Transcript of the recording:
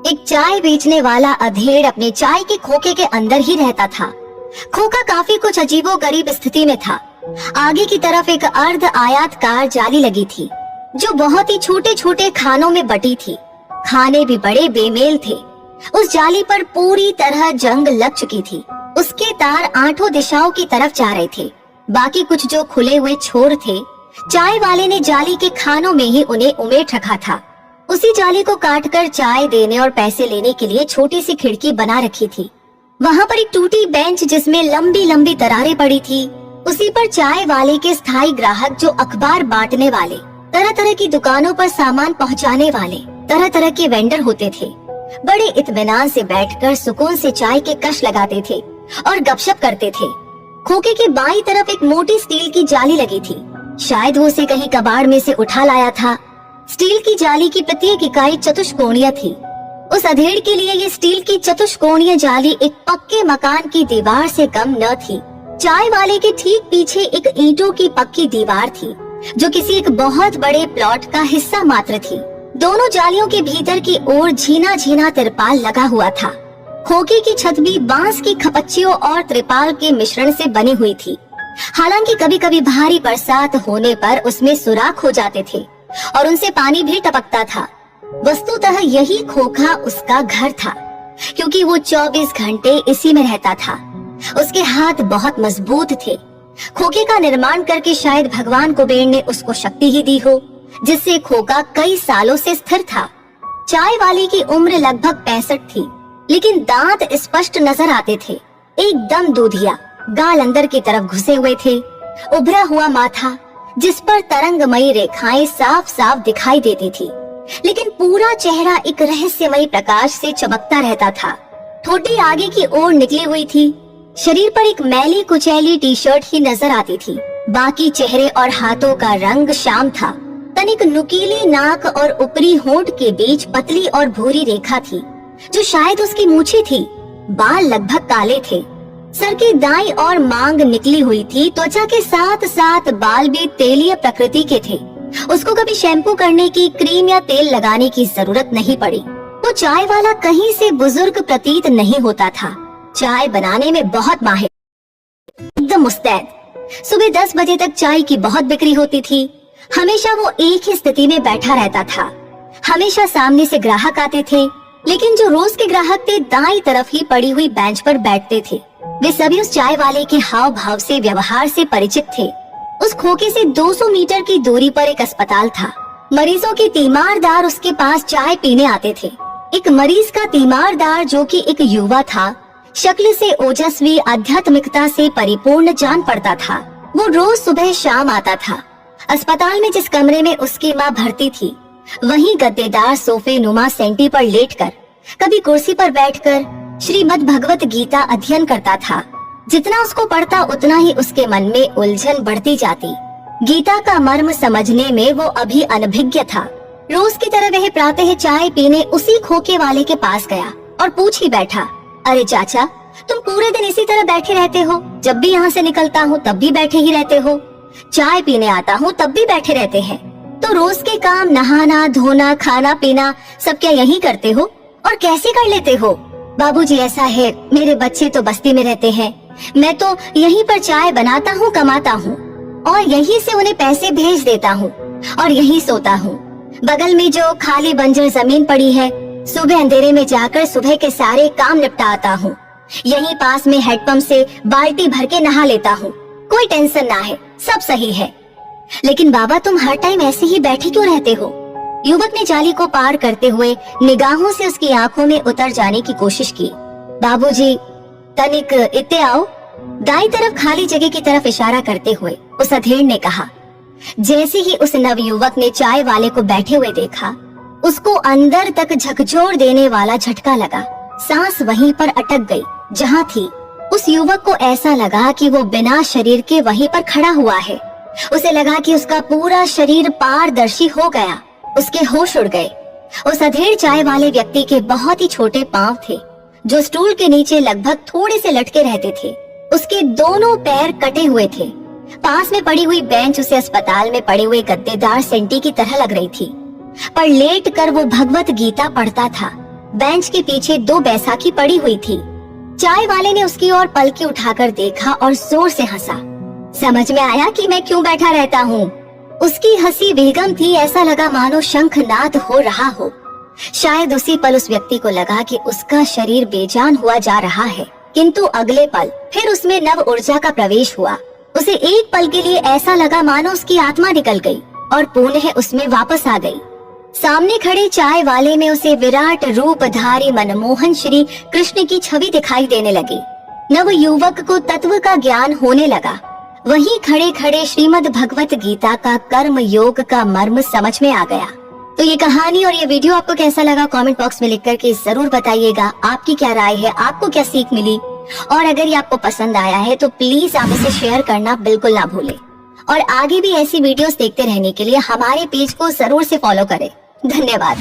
एक चाय बेचने वाला अधेड़ अपने चाय के खोखे के अंदर ही रहता था। खोखा काफी कुछ अजीबोगरीब स्थिति में था। आगे की तरफ एक अर्ध आयताकार जाली लगी थी जो बहुत ही छोटे छोटे खानों में बटी थी। खाने भी बड़े बेमेल थे। उस जाली पर पूरी तरह जंग लग चुकी थी। उसके तार आठों दिशाओं की तरफ जा रहे थे। बाकी कुछ जो खुले हुए छोर थे, चाय वाले ने जाली के खानों में ही उन्हें उमेट रखा था। उसी जाली को काटकर चाय देने और पैसे लेने के लिए छोटी सी खिड़की बना रखी थी। वहाँ पर एक टूटी बेंच जिसमें लंबी लंबी दरारें पड़ी थी। उसी पर चाय वाले के स्थायी ग्राहक, जो अखबार बांटने वाले, तरह तरह की दुकानों पर सामान पहुँचाने वाले, तरह तरह के वेंडर होते थे। बड़े इत्मीनान से बैठकर सुकून से चाय के कश लगाते थे और गपशप करते थे। खोखे के बाईं तरफ एक मोटी स्टील की जाली लगी थी। शायद वो उसे कहीं कबाड़ में से उठा लाया था। स्टील की जाली की प्रत्येक इकाई चतुष्कोणीय थी। उस अधेड़ के लिए ये स्टील की चतुष्कोणीय जाली एक पक्के मकान की दीवार से कम न थी। चाय वाले के ठीक पीछे एक ईंटों की पक्की दीवार थी जो किसी एक बहुत बड़े प्लॉट का हिस्सा मात्र थी। दोनों जालियों के भीतर की ओर झीना झीना तिरपाल लगा हुआ था। खोखे की छत भी बांस की खपच्चियों और त्रिपाल के मिश्रण से बनी हुई थी। हालांकि कभी कभी भारी बरसात होने पर उसमें सुराख हो जाते थे और उनसे पानी भी टपकता था। वस्तुतः यही खोखा उसका घर था, क्योंकि वो 24 घंटे इसी में रहता था। उसके हाथ बहुत मजबूत थे। खोखे का निर्माण करके शायद भगवान कुबेर ने उसको शक्ति ही दी हो, जिससे खोखा कई सालों से स्थिर था। चाय वाले की उम्र लगभग 65 थी, लेकिन दांत स्पष्ट नजर आते थे। एकदम दूधिया, गाल अंदर की तरफ घुसे हुए थे। उभरा हुआ माथा जिस पर तरंगमयी रेखाएं साफ साफ दिखाई देती थी, लेकिन पूरा चेहरा एक रहस्यमयी प्रकाश से चमकता रहता था। ठोडी आगे की ओर निकली हुई थी। शरीर पर एक मैली कुचैली टी शर्ट ही नजर आती थी। बाकी चेहरे और हाथों का रंग श्याम था। तनिक नुकीली नाक और ऊपरी होंठ के बीच पतली और भूरी रेखा थी जो शायद उसकी मूछें थी। बाल लगभग काले थे। सर की दाईं और मांग निकली हुई थी। त्वचा के साथ साथ बाल भी तेलीय प्रकृति के थे। उसको कभी शैम्पू करने की, क्रीम या तेल लगाने की जरूरत नहीं पड़ी। वो चाय वाला कहीं से बुजुर्ग प्रतीत नहीं होता था। चाय बनाने में बहुत माहिर, एकदम मुस्तैद। सुबह 10 बजे तक चाय की बहुत बिक्री होती थी। हमेशा वो एक ही स्थिति में बैठा रहता था। हमेशा सामने से ग्राहक आते थे, लेकिन जो रोज के ग्राहक थे दाईं तरफ ही पड़ी हुई बेंच पर बैठते थे। वे सभी उस चाय वाले के हाव भाव से, व्यवहार से परिचित थे। उस खोखे से 200 मीटर की दूरी पर एक अस्पताल था। मरीजों के तीमारदार उसके पास चाय पीने आते थे। एक मरीज का तीमारदार, जो कि एक युवा था, शक्ल से ओजस्वी, आध्यात्मिकता से परिपूर्ण जान पड़ता था। वो रोज सुबह शाम आता था। अस्पताल में जिस कमरे में उसकी माँ भर्ती थी, वहीं गद्देदार सोफे नुमा सेंटी पर लेटकर, कभी कुर्सी पर बैठकर श्रीमद् भगवत गीता अध्ययन करता था। जितना उसको पढ़ता उतना ही उसके मन में उलझन बढ़ती जाती। गीता का मर्म समझने में वो अभी अनभिज्ञ था। रोज की तरह वह प्रातः चाय पीने उसी खोखे वाले के पास गया और पूछ ही बैठा, अरे चाचा, तुम पूरे दिन इसी तरह बैठे रहते हो? जब भी यहाँ से निकलता हूँ तब भी बैठे ही रहते हो। चाय पीने आता हूँ तब भी बैठे रहते हैं। तो रोज के काम, नहाना धोना, खाना पीना, सब क्या यही करते हो? और कैसे कर लेते हो? बाबूजी, ऐसा है, मेरे बच्चे तो बस्ती में रहते हैं। मैं तो यहीं पर चाय बनाता हूँ, कमाता हूँ और यहीं से उन्हें पैसे भेज देता हूँ और यहीं सोता हूँ। बगल में जो खाली बंजर जमीन पड़ी है, सुबह अंधेरे में जाकर सुबह के सारे काम निपटा आता हूँ। यहीं पास में हैंडपंप से बाल्टी भर के नहा लेता हूँ। कोई टेंशन ना है, सब सही है। लेकिन बाबा, तुम हर टाइम ऐसे ही बैठे क्यों रहते हो? युवक ने जाली को पार करते हुए निगाहों से उसकी आंखों में उतर जाने की कोशिश की। बाबूजी, तनिक इत्ते आओ। दाईं तरफ खाली जगह की तरफ इशारा करते हुए उस अधेड़ ने कहा। जैसे ही उस नवयुवक ने चाय वाले को बैठे हुए देखा, उसको अंदर तक झकझोर देने वाला झटका लगा। सांस वहीं पर अटक गई जहाँ थी। उस युवक को ऐसा लगा कि वो बिना शरीर के वहीं पर खड़ा हुआ है। उसे लगा कि उसका पूरा शरीर पारदर्शी हो गया। उसके होश उड़ गए। उस अधेड़ चाय वाले व्यक्ति के बहुत ही छोटे पांव थे, जो स्टूल के नीचे लगभग थोड़े से लटके रहते थे। उसके दोनों पैर कटे हुए थे। पास में पड़ी हुई बेंच उसे अस्पताल में पड़े हुए गद्देदार सेंटी की तरह लग रही थी, पर लेट कर वो भगवत गीता पढ़ता था। बेंच के पीछे 2 बैसाखी पड़ी हुई थी। चाय वाले ने उसकी ओर पलके उठाकर देखा और जोर से हंसा। समझ में आया कि मैं क्यों बैठा रहता हूँ। उसकी हंसी बेगम थी, ऐसा लगा मानो शंखनाद हो रहा हो। शायद उसी पल उस व्यक्ति को लगा कि उसका शरीर बेजान हुआ जा रहा है, किंतु अगले पल फिर उसमें नव ऊर्जा का प्रवेश हुआ। उसे एक पल के लिए ऐसा लगा मानो उसकी आत्मा निकल गई और पुनः उसमें वापस आ गई। सामने खड़े चाय वाले में उसे विराट रूपधारी मनमोहन श्री कृष्ण की छवि दिखाई देने लगी। नव युवक को तत्व का ज्ञान होने लगा। वहीं खड़े खड़े श्रीमद् भगवत गीता का कर्म योग का मर्म समझ में आ गया। तो ये कहानी और ये वीडियो आपको कैसा लगा कमेंट बॉक्स में लिख करके जरूर बताइएगा। आपकी क्या राय है, आपको क्या सीख मिली, और अगर ये आपको पसंद आया है तो प्लीज आप इसे शेयर करना बिल्कुल ना भूलें। और आगे भी ऐसी वीडियोस देखते रहने के लिए हमारे पेज को जरूर से फॉलो करें। धन्यवाद।